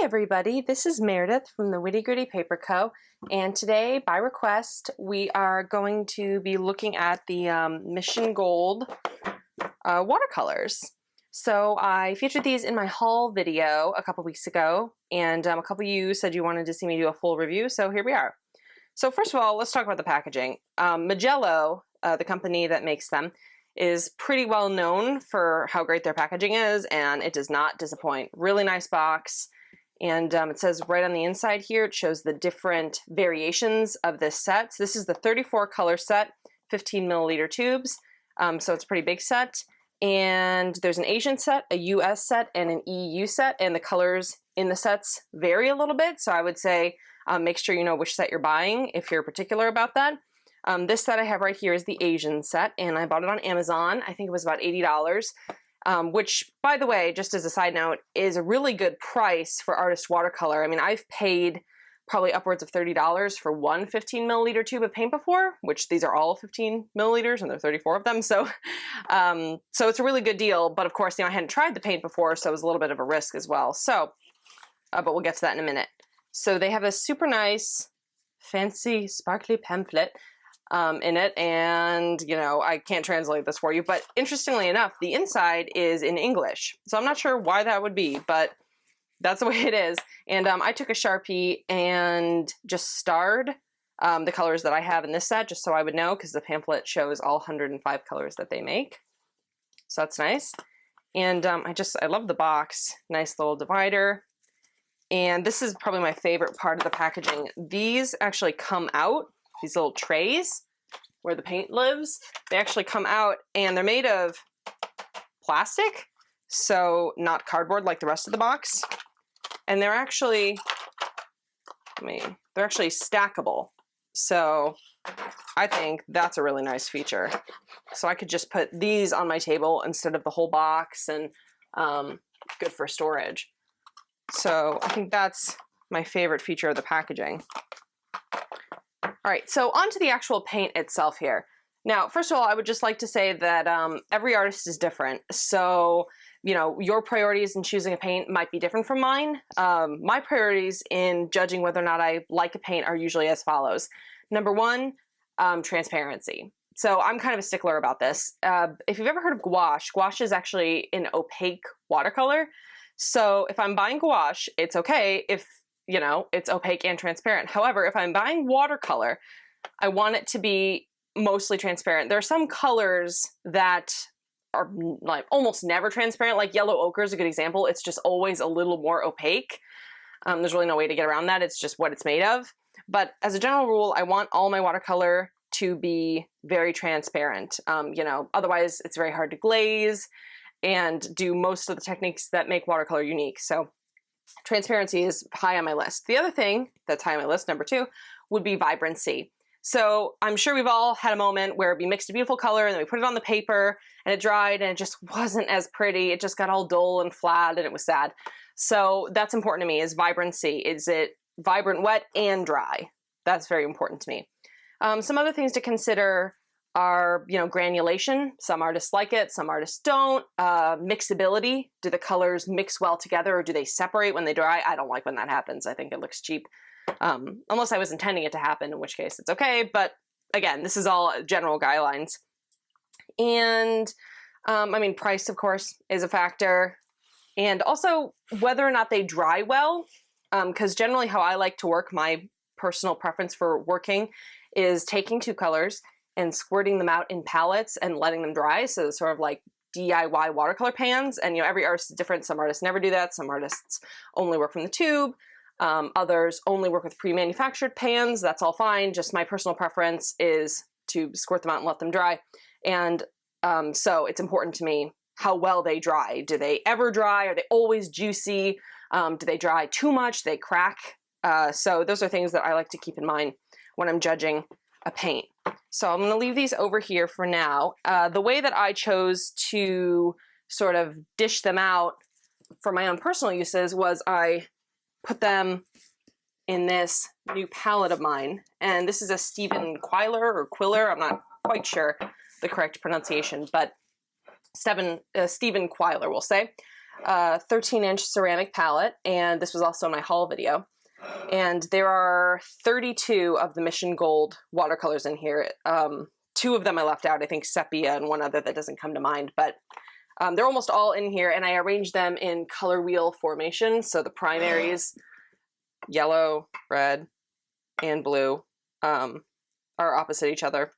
Hi everybody, this is Meredith from the Witty Gritty Paper Co. And today, by request, we are going to be looking at the Mission Gold watercolors. So I featured these in my haul video a couple weeks ago, and a couple of you said you wanted to see me do a full review, so here we are. So first of all, let's talk about the packaging. Mijello, the company that makes them, is pretty well known for how great their packaging is, and it does not disappoint. Really nice box. And it says right on the inside here, it shows the different variations of this set. So this is the 34 color set, 15 milliliter tubes. So it's a pretty big set. And there's an Asian set, a US set, and an EU set. And the colors in the sets vary a little bit. So I would say make sure you know which set you're buying if you're particular about that. This set I have right here is the Asian set, and I bought it on Amazon. I think it was about $80. Which, by the way, just as a side note, is a really good price for artist watercolor. I mean, I've paid probably upwards of $30 for one 15 milliliter tube of paint before, which these are all 15 milliliters, and there are 34 of them. So, so it's a really good deal. But of course, you know, I hadn't tried the paint before, so it was a little bit of a risk as well. So, but we'll get to that in a minute. So they have a super nice, fancy, sparkly pamphlet in it, and you know, I can't translate this for you, but interestingly enough, the inside is in English, so I'm not sure why that would be, but that's the way it is. And I took a Sharpie and just starred the colors that I have in this set, just so I would know, because the pamphlet shows all 105 colors that they make, so that's nice. And I love the box. Nice little divider. And this is probably my favorite part of the packaging. These actually come out, these little trays where the paint lives. They actually come out, and they're made of plastic, so not cardboard like the rest of the box. And they're actually, they're actually stackable. So I think that's a really nice feature. So I could just put these on my table instead of the whole box, and good for storage. So I think that's my favorite feature of the packaging. All right, so on to the actual paint itself here. Now, first of all, I would just like to say that every artist is different. So, you know, your priorities in choosing a paint might be different from mine. My priorities in judging whether or not I like a paint are usually as follows. Number one, transparency. So I'm kind of a stickler about this. If you've ever heard of gouache, gouache is actually an opaque watercolor. So if I'm buying gouache, it's okay if, you know, it's opaque and transparent. However, if I'm buying watercolor, I want it to be mostly transparent. There are some colors that are like almost never transparent, like yellow ochre is a good example. It's just always a little more opaque. There's really no way to get around that. It's just what it's made of. But as a general rule, I want all my watercolor to be very transparent. You know, otherwise it's very hard to glaze and do most of the techniques that make watercolor unique. So transparency is high on my list. The other thing that's high on my list, number two, would be vibrancy. So I'm sure we've all had a moment where we mixed a beautiful color and then we put it on the paper and it dried and it just wasn't as pretty. It just got all dull and flat and it was sad. So that's important to me, is vibrancy. Is it vibrant, wet, and dry? That's very important to me. Some other things to consider are, you know, granulation. Some artists like it, some artists don't. Mixability. Do the colors mix well together, or do they separate when they dry? I don't like when that happens. I think it looks cheap. Unless I was intending it to happen, in which case it's okay. But again, this is all general guidelines. And I mean, price, of course, is a factor. And also whether or not they dry well. Because generally how I like to work, my personal preference for working, is taking two colors and squirting them out in palettes and letting them dry. So it's sort of like DIY watercolor pans. And, you know, every artist is different. Some artists never do that. Some artists only work from the tube. Others only work with pre-manufactured pans. That's all fine. Just my personal preference is to squirt them out and let them dry. And so it's important to me how well they dry. Do they ever dry? Are they always juicy? Do they dry too much? Do they crack? So those are things that I like to keep in mind when I'm judging a paint. So I'm going to leave these over here for now. The way that I chose to sort of dish them out for my own personal uses was I put them in this new palette of mine. And this is a Stephen Quiller or Quiller. I'm not quite sure the correct pronunciation, but Stephen Quiller, we'll say. a 13-inch ceramic palette, and this was also my haul video. And there are 32 of the Mission Gold watercolors in here. 2 of them I left out, I think sepia and one other that doesn't come to mind, but they're almost all in here, and I arranged them in color wheel formation. So the primaries, yellow, red, and blue, are opposite each other.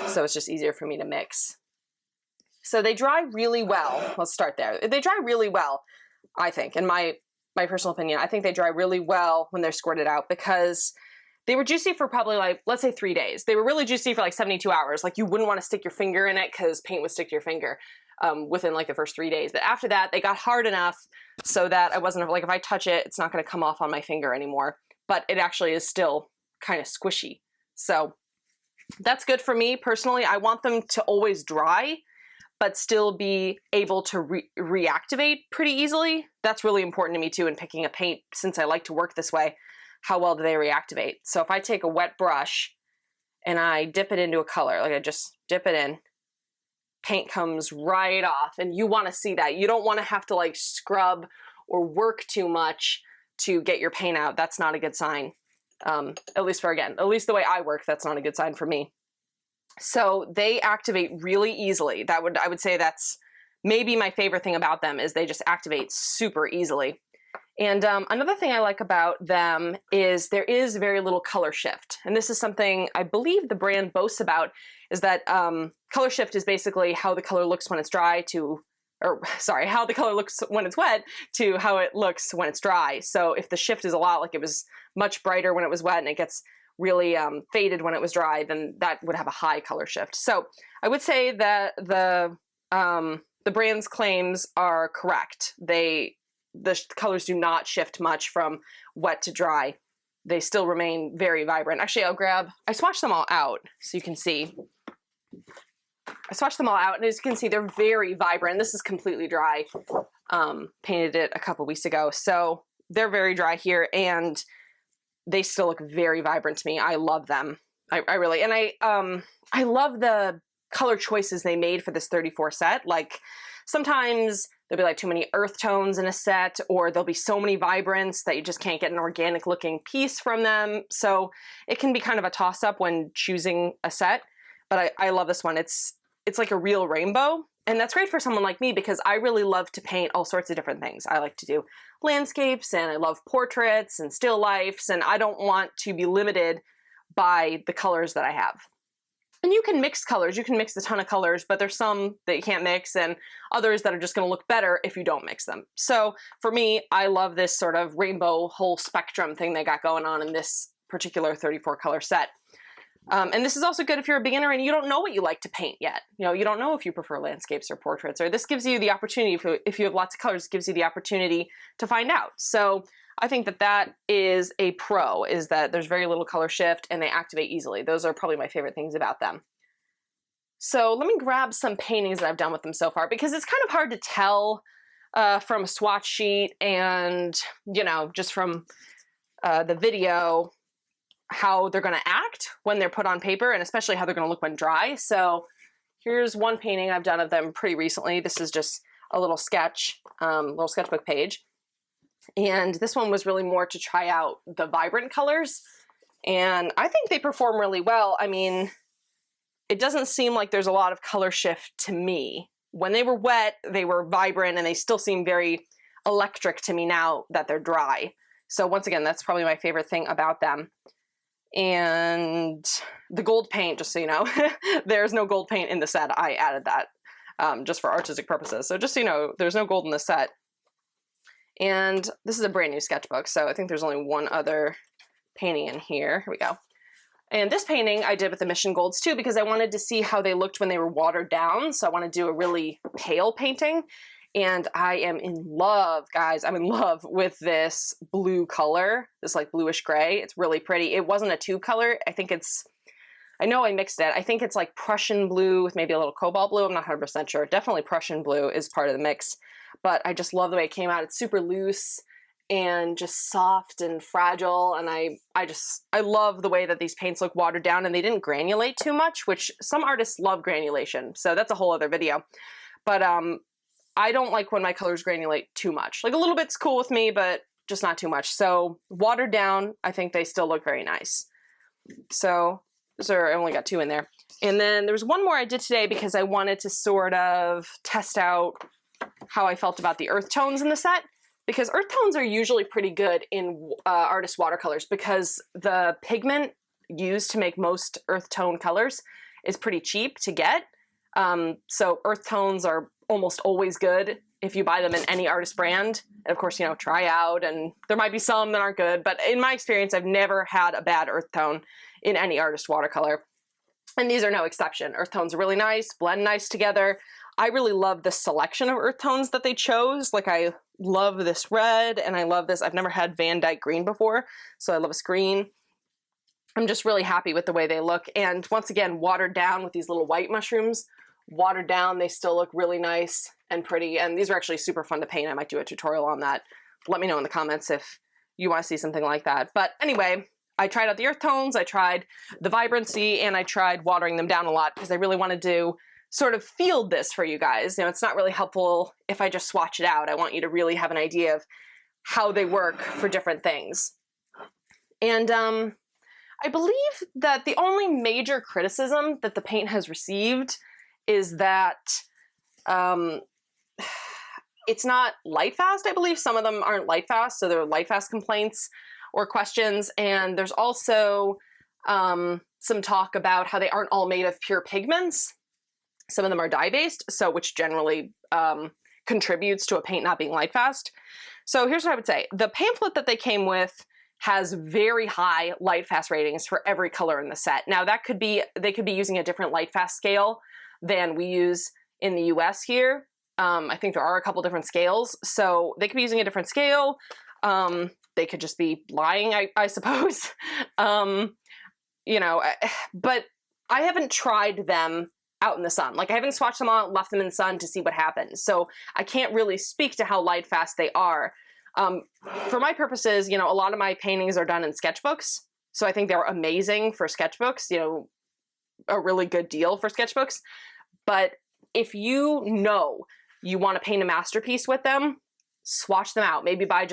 So it's just easier for me to mix. So they dry really well. Let's start there. They dry really well, I think, in my personal opinion. I think they dry really well when they're squirted out because they were juicy for probably like, let's say 3 days. They were really juicy for like 72 hours. Like you wouldn't want to stick your finger in it because paint would stick to your finger within like the first 3 days. But after that, they got hard enough so that I wasn't like, if I touch it, it's not going to come off on my finger anymore. But it actually is still kind of squishy. So that's good for me personally. I want them to always dry, but still be able to reactivate pretty easily. That's really important to me too in picking a paint, since I like to work this way. How well do they reactivate? So if I take a wet brush and I dip it into a color, like I just dip it in, paint comes right off, and you want to see that. You don't want to have to like scrub or work too much to get your paint out. That's not a good sign. At least the way I work, that's not a good sign for me. So they activate really easily. I would say that's maybe my favorite thing about them, is they just activate super easily. And another thing I like about them is there is very little color shift. And this is something I believe the brand boasts about, is that color shift is basically how the color looks when it's dry how the color looks when it's wet to how it looks when it's dry. So if the shift is a lot, like it was much brighter when it was wet and it gets really faded when it was dry, then that would have a high color shift. So I would say that the brand's claims are correct. The colors do not shift much from wet to dry. They still remain very vibrant. Actually, I swatched them all out so you can see. I swatched them all out, and as you can see, they're very vibrant. This is completely dry. Painted it a couple weeks ago. So they're very dry here, and they still look very vibrant to me. I love them. I really, and I love the color choices they made for this 34 set. Like sometimes there'll be like too many earth tones in a set, or there'll be so many vibrants that you just can't get an organic looking piece from them. So it can be kind of a toss up when choosing a set, but I love this one. It's like a real rainbow, and that's great for someone like me because I really love to paint all sorts of different things. I like to do landscapes, and I love portraits and still lifes, and I don't want to be limited by the colors that I have. And you can mix colors, you can mix a ton of colors, but there's some that you can't mix and others that are just gonna look better if you don't mix them. So for me, I love this sort of rainbow whole spectrum thing they got going on in this particular 34 color set. And this is also good if you're a beginner and you don't know what you like to paint yet. You know, you don't know if you prefer landscapes or portraits, or this gives you the opportunity, if you have lots of colors, it gives you the opportunity to find out. So I think that is a pro, is that there's very little color shift and they activate easily. Those are probably my favorite things about them. So let me grab some paintings that I've done with them so far, because it's kind of hard to tell from a swatch sheet and, you know, just from the video how they're going to act when they're put on paper, and especially how they're going to look when dry. So here's one painting I've done of them pretty recently. This is just a little sketch, little sketchbook page. And this one was really more to try out the vibrant colors. And I think they perform really well. I mean, it doesn't seem like there's a lot of color shift to me. When they were wet, they were vibrant, and they still seem very electric to me now that they're dry. So once again, that's probably my favorite thing about them. And the gold paint, just so you know, there's no gold paint in the set. I added that just for artistic purposes. So just so you know, there's no gold in the set. And this is a brand new sketchbook, so I think there's only one other painting in here. Here we go. And this painting I did with the Mission Golds too, because I wanted to see how they looked when they were watered down. So I want to do a really pale painting. And I am in love, guys. I'm in love with this blue color, this like bluish gray. It's really pretty. It wasn't a tube color. I know I mixed it. I think it's like Prussian blue with maybe a little cobalt blue. I'm not 100% sure. Definitely Prussian blue is part of the mix. But I just love the way it came out. It's super loose and just soft and fragile. And I love the way that these paints look watered down, and they didn't granulate too much, which some artists love granulation. So that's a whole other video. But I don't like when my colors granulate too much. Like a little bit's cool with me, but just not too much. So watered down, I think they still look very nice. So I only got 2 in there. And then there was one more I did today because I wanted to sort of test out how I felt about the earth tones in the set. Because earth tones are usually pretty good in artist watercolors because the pigment used to make most earth tone colors is pretty cheap to get. So earth tones are almost always good if you buy them in any artist brand. And of course, you know, try out, and there might be some that aren't good, but in my experience, I've never had a bad earth tone in any artist watercolor. And these are no exception. Earth tones are really nice, blend nice together. I really love the selection of earth tones that they chose. Like I love this red and I love this. I've never had Van Dyke green before, so I love this green. I'm just really happy with the way they look. And once again, watered down with these little white mushrooms. Watered down, they still look really nice and pretty. And these are actually super fun to paint. I might do a tutorial on that. Let me know in the comments if you want to see something like that. But anyway, I tried out the earth tones, I tried the vibrancy, and I tried watering them down a lot because I really wanted to sort of field this for you guys. You know, it's not really helpful if I just swatch it out. I want you to really have an idea of how they work for different things. And I believe that the only major criticism that the paint has received is that it's not Lightfast, I believe. Some of them aren't Lightfast, so there are Lightfast complaints or questions. And there's also some talk about how they aren't all made of pure pigments. Some of them are dye-based, so which generally contributes to a paint not being Lightfast. So here's what I would say. The pamphlet that they came with has very high Lightfast ratings for every color in the set. Now that could be, they could be using a different Lightfast scale than we use in the US here. I think there are a couple different scales, so they could be using a different scale. They could just be lying, I suppose. You know, but I haven't tried them out in the sun. Like I haven't swatched them out, left them in the sun to see what happens. So I can't really speak to how Lightfast they are. For my purposes, you know, a lot of my paintings are done in sketchbooks. So I think they're amazing for sketchbooks, you know, a really good deal for sketchbooks. But if you know you want to paint a masterpiece with them, swatch them out. Maybe buy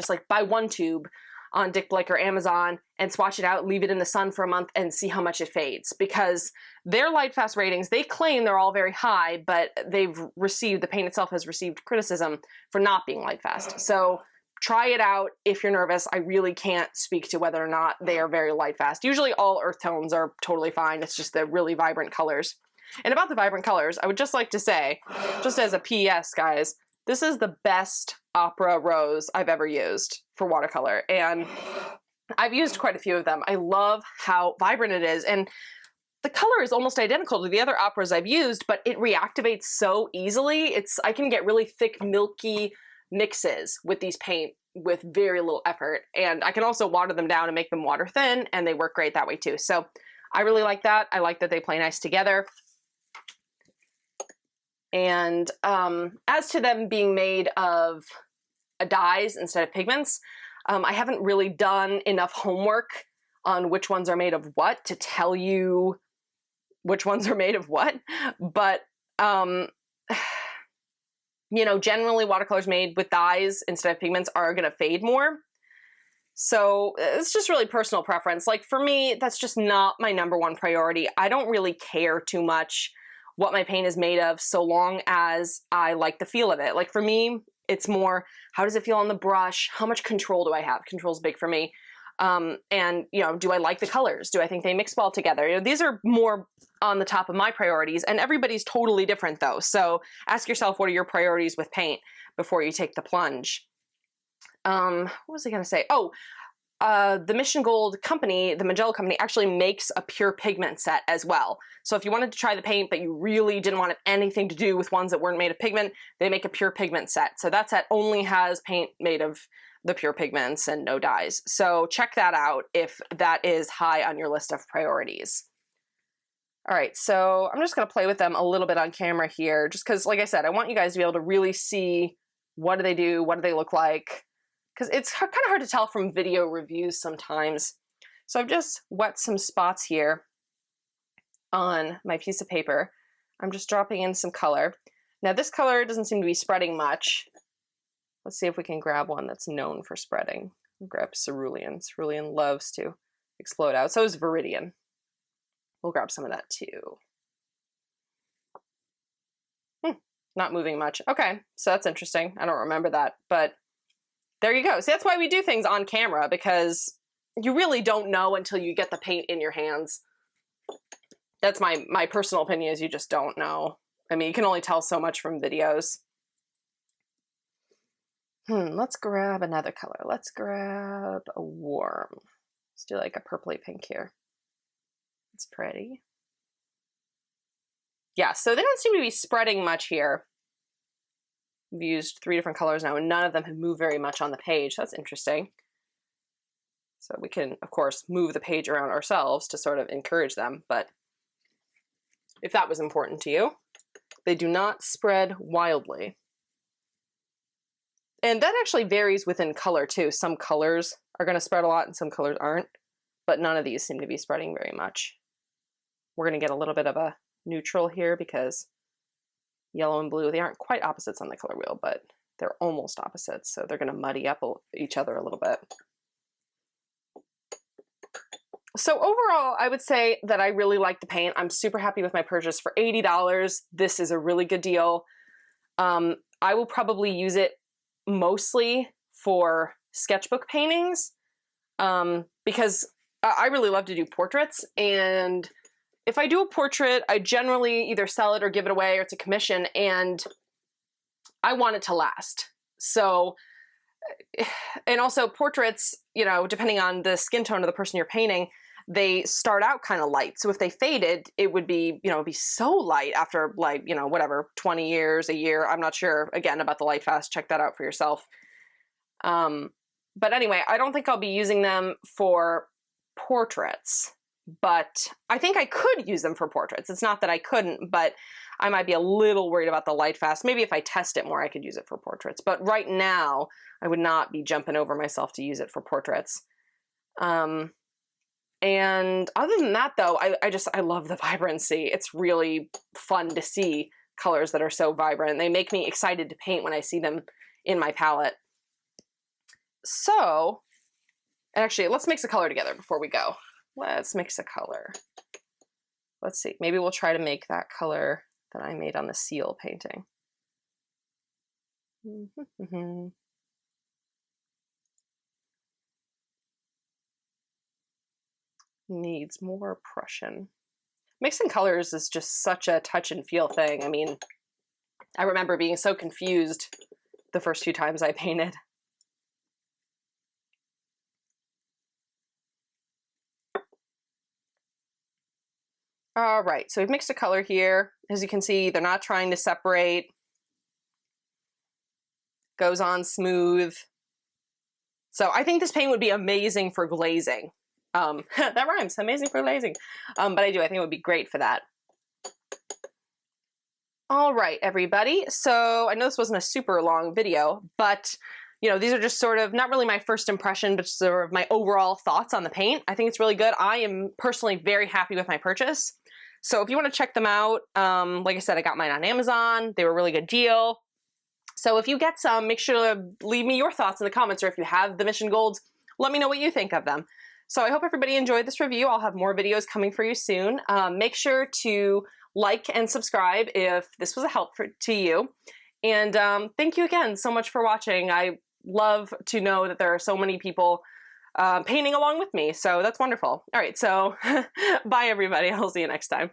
one tube on Dick Blick or Amazon and swatch it out, leave it in the sun for a month and see how much it fades. Because their Lightfast ratings, they claim they're all very high, but the paint itself has received criticism for not being Lightfast. So try it out if you're nervous. I really can't speak to whether or not they are very Lightfast. Usually all earth tones are totally fine. It's just the really vibrant colors. And about the vibrant colors, I would just like to say, just as a PS, guys, this is the best Opera Rose I've ever used for watercolor. And I've used quite a few of them. I love how vibrant it is. And the color is almost identical to the other operas I've used, but it reactivates so easily. I can get really thick, milky mixes with these paint with very little effort. And I can also water them down and make them water thin, and they work great that way too. So I really like that. I like that they play nice together. And as to them being made of dyes instead of pigments, I haven't really done enough homework on which ones are made of what to tell you which ones are made of what. But, you know, generally watercolors made with dyes instead of pigments are going to fade more. So it's just really personal preference. Like for me, that's just not my #1 priority. I don't really care too much what my paint is made of so long as I like the feel of it. Like for me, it's more, how does it feel on the brush? How much control do I have? Control's big for me. And, you know, do I like the colors? Do I think they mix well together? You know, these are more on the top of my priorities, and everybody's totally different though. So ask yourself, what are your priorities with paint before you take the plunge? What was I going to say? Oh, the Mission Gold company, the Mijello company, actually makes a pure pigment set as well. So if you wanted to try the paint, but you really didn't want anything to do with ones that weren't made of pigment, they make a pure pigment set. So that set only has paint made of the pure pigments and no dyes. So check that out if that is high on your list of priorities. All right, so I'm just going to play with them a little bit on camera here, just because, like I said, I want you guys to be able to really see what do they do, what do they look like, because it's kind of hard to tell from video reviews sometimes. So I've just wet some spots here on my piece of paper. I'm just dropping in some color. Now this color doesn't seem to be spreading much. Let's see if we can grab one that's known for spreading. We'll grab Cerulean. Cerulean loves to explode out. So is Viridian. We'll grab some of that too. Not moving much. Okay, so that's interesting. I don't remember that, but there you go. See, that's why we do things on camera, because you really don't know until you get the paint in your hands. That's my personal opinion, is you just don't know. I mean, you can only tell so much from videos. Let's grab another color. Let's grab a warm. Let's do like a purpley pink here. It's pretty. Yeah, so they don't seem to be spreading much here. We've used 3 different colors now, and none of them have moved very much on the page. That's interesting. So we can, of course, move the page around ourselves to sort of encourage them, but if that was important to you, they do not spread wildly. And that actually varies within color too. Some colors are going to spread a lot and some colors aren't, but none of these seem to be spreading very much. We're going to get a little bit of a neutral here because yellow and blue, they aren't quite opposites on the color wheel, but they're almost opposites, so they're going to muddy up each other a little bit. So overall, I would say that I really like the paint. I'm super happy with my purchase for $80. This is a really good deal. I will probably use it mostly for sketchbook paintings because I really love to do portraits, and if I do a portrait, I generally either sell it or give it away, or it's a commission, and I want it to last. So, and also portraits, you know, depending on the skin tone of the person you're painting, they start out kind of light. So if they faded, it would be, you know, be so light after like, you know, whatever, 20 years, a year. I'm not sure, again, about the Lightfast. Check that out for yourself. But anyway, I don't think I'll be using them for portraits, but I think I could use them for portraits. It's not that I couldn't, but I might be a little worried about the Lightfast. Maybe if I test it more, I could use it for portraits. But right now, I would not be jumping over myself to use it for portraits. And other than that, though, I love the vibrancy. It's really fun to see colors that are so vibrant. They make me excited to paint when I see them in my palette. So, actually, let's mix a color together before we go. Let's mix a color. Let's see. Maybe we'll try to make that color that I made on the seal painting. Needs more Prussian. Mixing colors is just such a touch and feel thing. I mean, I remember being so confused the first few times I painted. All right, so we've mixed a color here. As you can see, they're not trying to separate. Goes on smooth. So I think this paint would be amazing for glazing. That rhymes, amazing for glazing. But I think it would be great for that. All right, everybody. So I know this wasn't a super long video, but you know, these are just sort of not really my first impression, but sort of my overall thoughts on the paint. I think it's really good. I am personally very happy with my purchase. So if you want to check them out, like I said, I got mine on Amazon. They were a really good deal. So if you get some, make sure to leave me your thoughts in the comments, or if you have the Mission Golds, let me know what you think of them. So I hope everybody enjoyed this review. I'll have more videos coming for you soon. Make sure to like and subscribe if this was a help to you. And thank you again so much for watching. I love to know that there are so many people painting along with me. So that's wonderful. All right, so bye everybody. I'll see you next time.